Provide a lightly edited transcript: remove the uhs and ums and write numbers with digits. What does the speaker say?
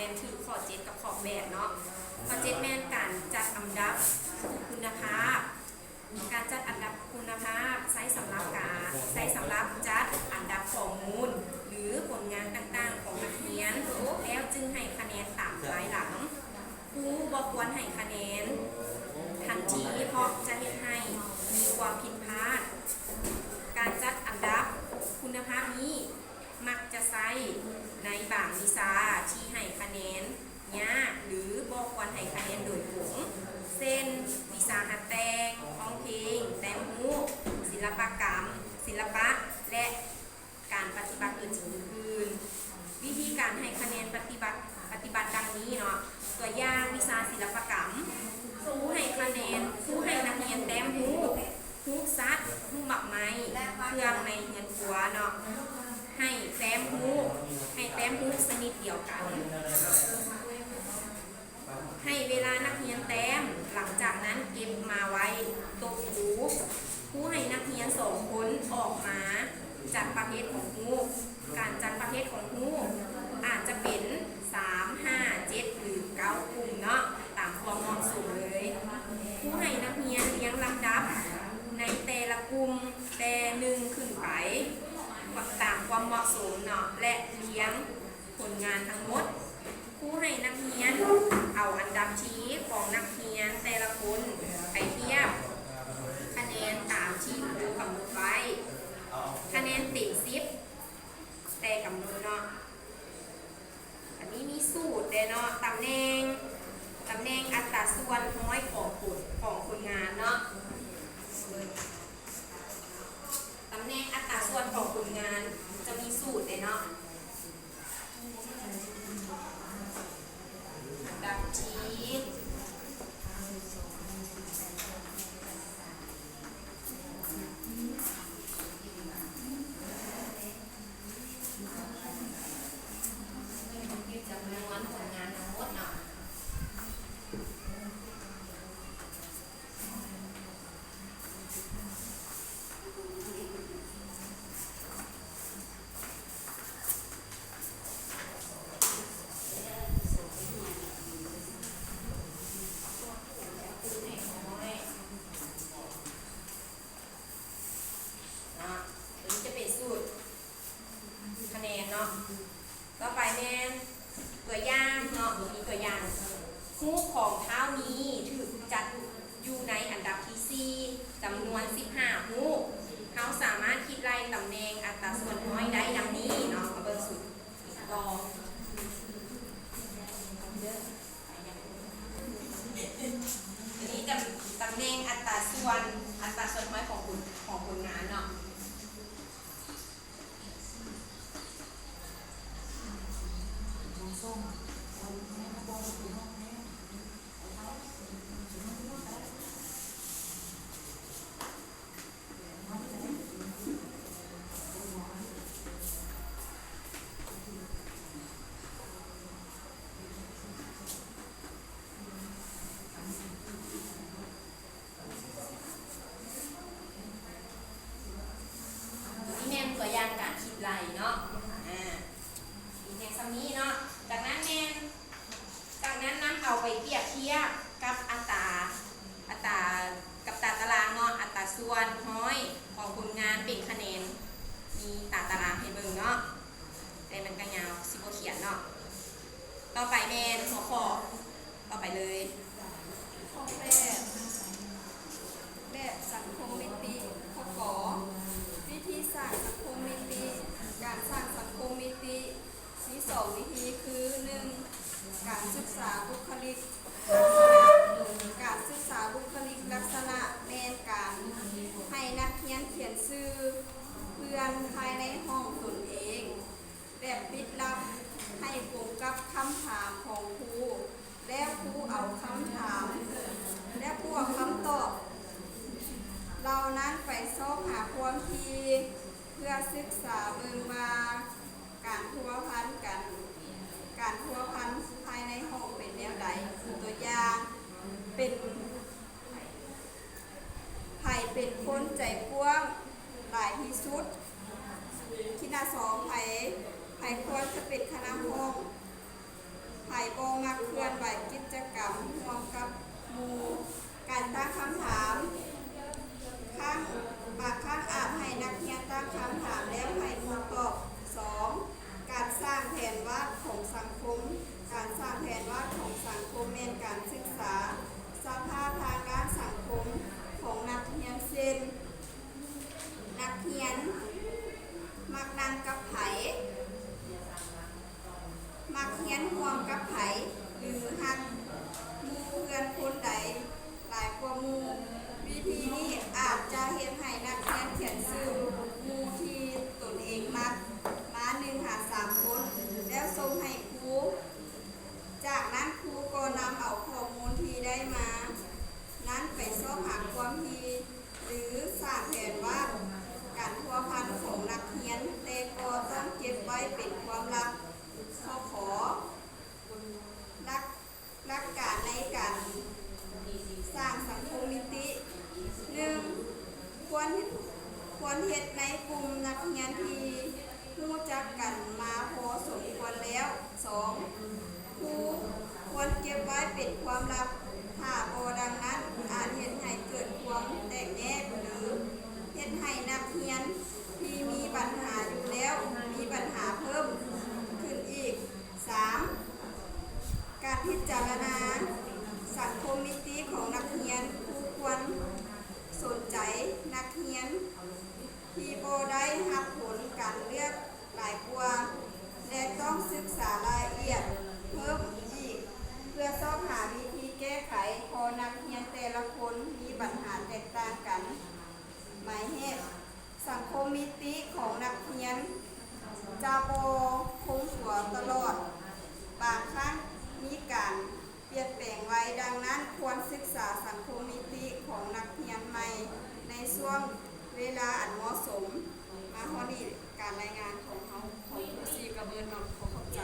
นถือข้อ7กับข้อ8เนาะข้อ7แม่นการจัดอันดับคุณภาพการจัดอันดับคุณภาพใช้สำหรับจัดอันดับข้อมูลหรือผลงานต่างๆของนักเรียนแล้วจึงให้คะแนนตามภายหลังครูบ่ควรให้คะแนนทันทีเพราะจะเฮ็ดให้มีความผิดพลาดการจัดอันดับคุณภาพนี้มักจะใช้ในบางวิชาที่ให้คะแนนยากหรือบ่ควรให้คะแนนโดยตรงเช่นวิชาหัดแต่งร้องเพลงแต่งหูศิลปกรรมศิลปะและการปฏิบัติอื่นๆวิธีการให้คะแนนปฏิบัติดังนี้เนาะตัวอย่างวิชาศิลปกรรมครูให้นักเรียนแต้มหูซัดหูหมักไม้เครื่องในเงินหัวเนาะให้แต้มหูชนิดเดียวกันให้เวลานักเรียนแต้มหลังจากนั้นเก็บมาไว้โต๊ะครูให้นักเรียน2 คนออกมาจัดประเภทของหูการจัดประเภทของหูอาจจะเป็น3 5 7หรือ9กลุ่มเนาะตามความเหมาะสมเลยครูให้นักเรียนเรียงลำดับในแต่ละกลุ่มแต่1ขึ้นไปตามความเหมาะสมเนาะและเรียงผลงานทั้งหมดครูให้นักเรียนเอาอันดับชี้ของนักเรียนแต่ละคนไปเทียบคะแนนตามที่ครูกำหนดไว้คะแนนติด10แต่กำหนดเนาะอันนี้มีสูตรเด้เนาะตำแหน่งอัตราส่วนน้อยของผลงานเนาะตำแหน่งอัตราส่วนของผลงานจะมีสูตรเด้เนาะอันดับชี้จำนวนผลงานทั้งหมดเนาะต่อไปแม่ตัวอย่างเนาะมีตัวอย่างหูของเท้านี้ถูกจัดอยู่ในอันดับที่4จำนวน15หูเขาสามารถคิดไล่ตำแหน่งอัตราส่วนน้อยได้ดังนี้เนาะมาเบิ่งสูตรต่ออันนี้จะตำแหน่งอัตราส่วนน้อยของผลงานเนาะตัวอย่างการคิดไล่เนาะมีแค่ซ้ำนี้เนาะจากนั้นนำเอาไปเปรียบเทียบกับอัตรากับตารางเนาะอัตราส่วนน้อยของผลงานเป็นคะแนนมีตารางให้เบิ่งเนาะแต่มันก็ยาวสิบ่เขียนเนาะต่อไปแม่นหัวข้อต่อไปเลยข้อแบบสังคมมิติข้อกอวิธีสร้างสังคมมิติการสร้างสังคมมิติมี2วิธีคือ 1. การศึกษาบุคลิกลักษณะแม่นการให้นักเรียนเขียนชื่อเพื่อนภายในห้องตนเองแบบปิดลับให้ตรงกับคำถามของครูแล้วครูเอาคำถามและครูเอาคำตอบเรานั้นไปสอบหาความทีเพื่อศึกษาเบิ่งว่าการพัวพันภายในห้องเป็นแนวใดตัวอย่างเป็นไผเป็นคนใจกว้างหลายที่สุดที่หน้า2ไผควรจะเป็นคณะห้องไผ การสร้างแผนวาดของสังคมแม่นการศึกษาสภาพทางด้านสังคมของนักเรียนเช่นนักเรียนมักนั่งกับไผมักเรียนร่วมกับไผหรือฮักหมู่เพื่อนคนใดหลายกว่าหมู่วิธีนี้อาจจะเฮ็ดให้นักเรียนเขียนชื่อหมู่ที่ตนเองมักมา1 หา 3 คนแล้วส่งให้ครูจากนั้นครูก็นำเอาข้อมูลที่ได้มานั้นไปสอบหาความทีหรือสร้างแผนวาดการพัวพันของนักเรียนแต่ก็ต้องเก็บไว้เป็นความลับขอหลักการในการสร้างสังคมมิติ 1. ควรเฮ็ดในกลุ่มนักเรียนที่รู้จักกันมาพอสมควรแล้ว 2. ครูควรเก็บไว้เป็นความลับถ้าบ่ดังนั้นอาจเฮ็ดให้เกิดความแตกแยกหรือเฮ็ดให้นักเรียนที่มีปัญหาอยู่แล้วมีปัญหาเพิ่มขึ้นอีก 3. การพิจารณาสังคมมิติของนักเรียนครูควรสนใจนักเรียนที่บ่ได้รับผลการเลือกหลายกว่าและต้องศึกษารายละเอียดเพิ่มอีกเพื่อสอบหาวิธีแก้ไขเพอนักเรียนแต่ละคนมีปัญหาแตกต่างกันหมายเหตุสังคมมิติของนักเรียนจะบ่คงตัวตลอดบางครั้งมีการเปลี่ยนแปลงไว้ดังนั้นควรศึกษาสังคมมิติของนักเรียนใหม่ในช่วงเวลาอันเหมาะสมมาฮอดนี้การรายงานของเขาของครูซีกับเบิร์นนอตขอขอบใจ